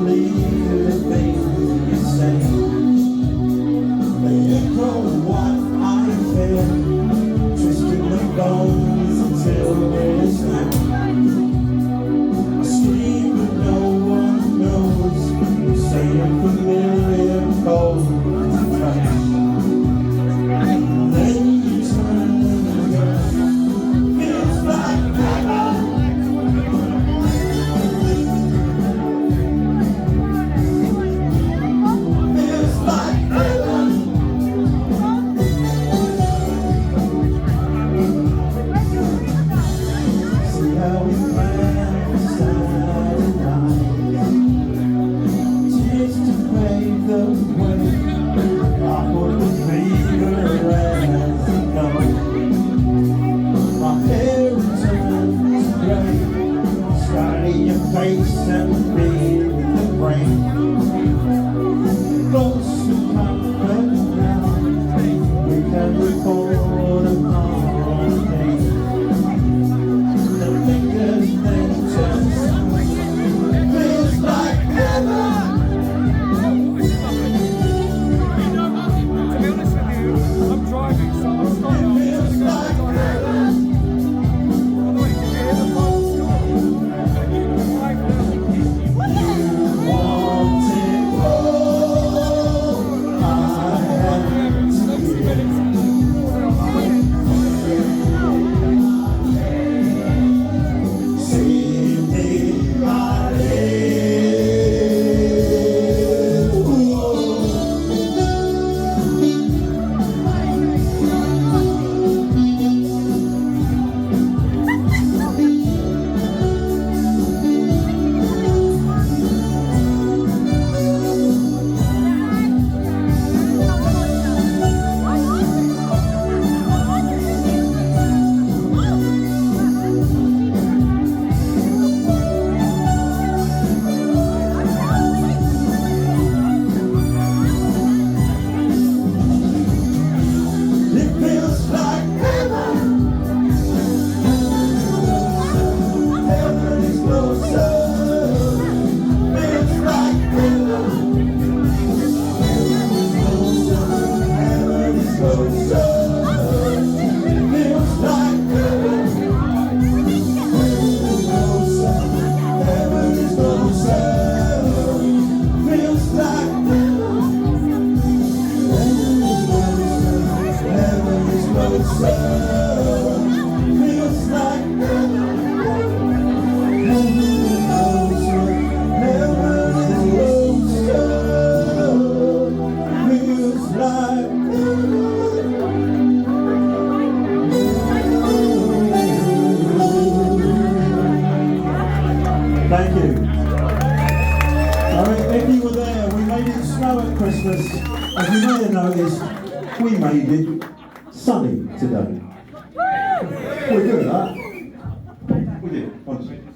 believe the things you say. They echo what I feel, twisting my bones until it's not. I scream but no one knows, saying familiar cold touch. Then you turn and go, feels like heaven. Face and feel the brain. Close to comfort now, we can record a holiday. The fingers then just feels like heaven. To be honest with you, I'm driving, so I'm starting. It feels like heaven. By the way, did you hear the final score? Thank you. If you were there, we made it snow at Christmas. As you may have noticed, we made it sunny today. We're good at that. We did, honestly.